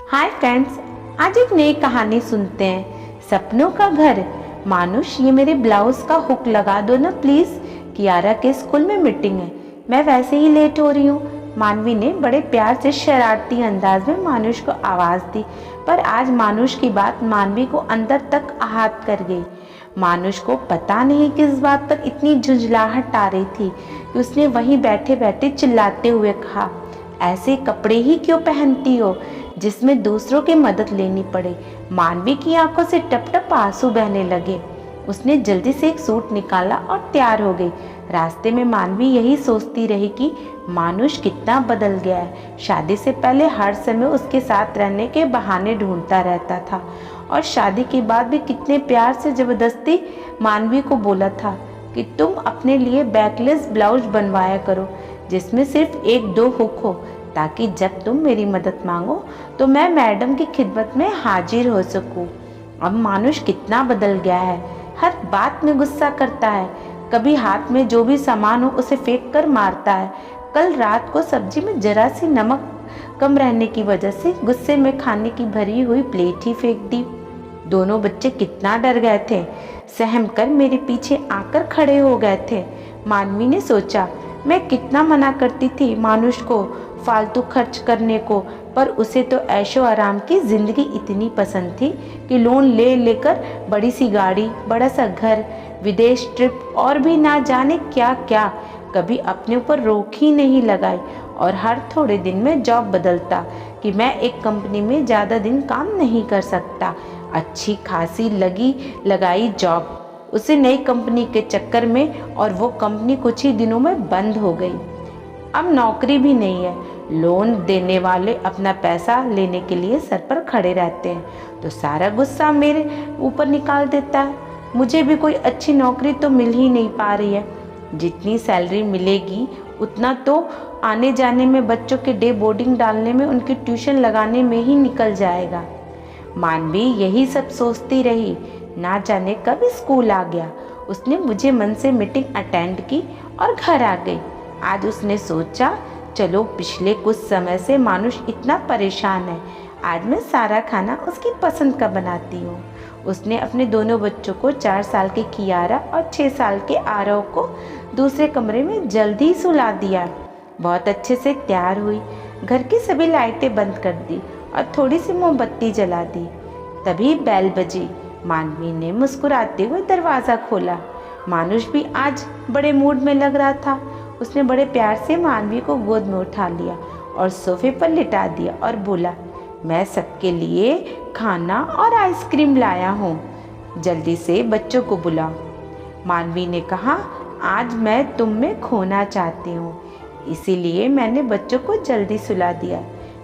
Hi friends, आज एक नई कहानी सुनते हैं। सपनों का घर। मानुष, ये मेरे ब्लाउज का हुक लगा दो ना प्लीज। कियारा के स्कूल में मीटिंग है, मैं वैसे ही लेट हो रही हूँ। मानवी ने बड़े प्यार से शरारती अंदाज में मानुष को आवाज दी, पर आज मानुष की बात मानवी को अंदर तक आहत कर गई। मानुष को पता नहीं किस बात पर इतनी झुंझलाहट आ रही थी कि उसने वहीं बैठे बैठे चिल्लाते हुए कहा, ऐसे कपड़े ही क्यों पहनती हो जिसमें दूसरों की मदद लेनी पड़े। मानवी की आंखों से टप टप आंसू बहने लगे। उसने जल्दी से एक सूट निकाला और तैयार हो गई। रास्ते में मानवी यही सोचती रही कि मानुष कितना बदल गया है। शादी से पहले हर समय उसके साथ रहने के बहाने ढूंढता रहता था और शादी के बाद भी कितने प्यार से जबरदस्ती मानवी को बोला था कि तुम अपने लिए बैकलेस ब्लाउज बनवाया करो जिसमें सिर्फ एक दो हुक हो, ताकि जब तुम मेरी मदद मांगो तो मैं मैडम की खिदमत में हाजिर हो सकूं। अब मानुष कितना बदल गया है, हर बात में गुस्सा करता है। कभी हाथ में जो भी सामान हो उसे फेंक कर मारता है। कल रात को सब्जी में जरा सी नमक कम रहने की वजह से गुस्से में खाने की भरी हुई प्लेट ही फेंक दी। दोनों बच्चे कितना डर गए थे, सहम कर मेरे पीछे आकर खड़े हो गए थे। मानवी ने सोचा, मैं कितना मना करती थी मानुष को फालतू खर्च करने को, पर उसे तो ऐशो आराम की जिंदगी इतनी पसंद थी कि लोन ले लेकर बड़ी सी गाड़ी, बड़ा सा घर, विदेश ट्रिप और भी ना जाने क्या क्या, कभी अपने ऊपर रोक ही नहीं लगाई। और हर थोड़े दिन में जॉब बदलता कि मैं एक कंपनी में ज़्यादा दिन काम नहीं कर सकता। अच्छी खासी लगाई जॉब उसे नई कंपनी के चक्कर में, और वो कंपनी कुछ ही दिनों में बंद हो गई। अब नौकरी भी नहीं है। लोन देने वाले अपना पैसा लेने के लिए सर पर खड़े रहते हैं तो सारा गुस्सा मेरे ऊपर निकाल देता है। मुझे भी कोई अच्छी नौकरी तो मिल ही नहीं पा रही है। जितनी सैलरी मिलेगी उतना तो आने जाने में, बच्चों के डे बोर्डिंग डालने में, उनकी ट्यूशन लगाने में ही निकल जाएगा। मानवी यही सब सोचती रही। ना जाने कब स्कूल आ गया। उसने मुझे मन से मीटिंग अटेंड की और घर आ गई। आज उसने सोचा, चलो पिछले कुछ समय से मानुष इतना परेशान है, आज मैं सारा खाना उसकी पसंद का बनाती हूँ। उसने अपने दोनों बच्चों को, 4 साल के कियारा और 6 साल के आरव को दूसरे कमरे में जल्दी सुला दिया। बहुत अच्छे से तैयार हुई, घर की सभी लाइटें बंद कर दी और थोड़ी सी मोमबत्ती जला दी। तभी बेल बजी। मानवी ने मुस्कुराते हुए दरवाज़ा खोला। मानुष भी आज बड़े मूड में लग रहा था। उसने बड़े प्यार से मानवी को गोद में उठा लिया और सोफे पर लिटा दिया और बोला, मैं सबके लिए खाना और आइसक्रीम लाया हूँ, जल्दी से बच्चों को बुलाओ। मानवी ने कहा, आज मैं तुम में खोना चाहती हूँ, इसीलिए मैंने बच्चों को जल्दी सुला दिया।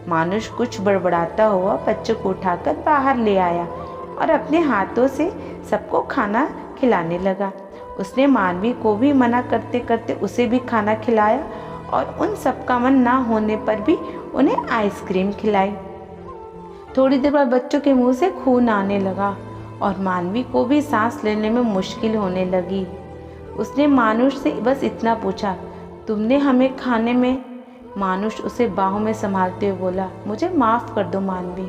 मानुष कुछ बड़बड़ाता हुआ बच्चों को उठाकर बाहर ले आया और अपने हाथों से सबको खाना खिलाने लगा। उसने मानवी को भी मना करते करते उसे भी खाना खिलाया और उन सबका मन ना होने पर भी उन्हें आइसक्रीम खिलाई। थोड़ी देर बाद बच्चों के मुंह से खून आने लगा और मानवी को भी सांस लेने में मुश्किल होने लगी। उसने मानुष से बस इतना पूछा, तुमने हमें खाने में? मानुष उसे बाहों में संभालते हुए बोला, मुझे माफ़ कर दो मानवी,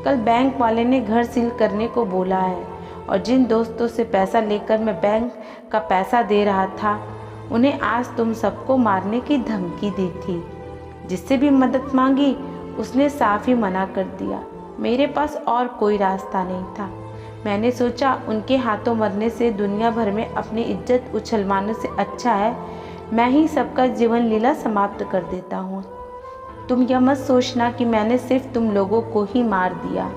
कल बैंक वाले ने घर सील करने को बोला है और जिन दोस्तों से पैसा लेकर मैं बैंक का पैसा दे रहा था, उन्हें आज तुम सबको मारने की धमकी दी थी। जिससे भी मदद मांगी उसने साफ ही मना कर दिया। मेरे पास और कोई रास्ता नहीं था। मैंने सोचा उनके हाथों मरने से दुनिया भर में अपनी इज्जत उछलवाने से अच्छा है मैं ही सबका जीवन लीला समाप्त कर देता हूँ। तुम यह मत सोचना कि मैंने सिर्फ तुम लोगों को ही मार दिया।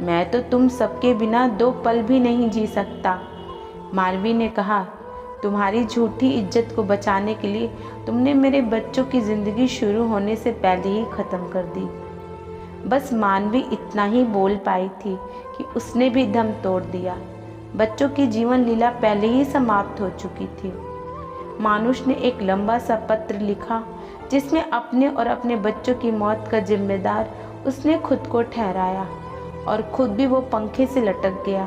मैं तो तुम सबके बिना 2 पल भी नहीं जी सकता। मानवी ने कहा, तुम्हारी झूठी इज्जत को बचाने के लिए तुमने मेरे बच्चों की ज़िंदगी शुरू होने से पहले ही ख़त्म कर दी। बस मानवी इतना ही बोल पाई थी कि उसने भी दम तोड़ दिया। बच्चों की जीवन लीला पहले ही समाप्त हो चुकी थी। मानुष ने एक लंबा सा पत्र लिखा जिसमें अपने और अपने बच्चों की मौत का जिम्मेदार उसने खुद को ठहराया और खुद भी वो पंखे से लटक गया।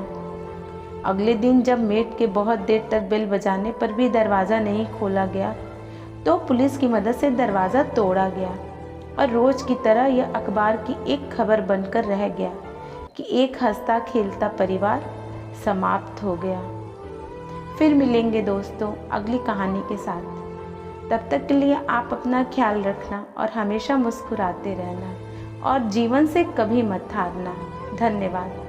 अगले दिन जब मेट के बहुत देर तक बेल बजाने पर भी दरवाज़ा नहीं खोला गया तो पुलिस की मदद से दरवाज़ा तोड़ा गया। और रोज की तरह यह अखबार की एक खबर बनकर रह गया कि एक हंसता खेलता परिवार समाप्त हो गया। फिर मिलेंगे दोस्तों अगली कहानी के साथ। तब तक के लिए आप अपना ख्याल रखना और हमेशा मुस्कुराते रहना और जीवन से कभी मत हारना। धन्यवाद।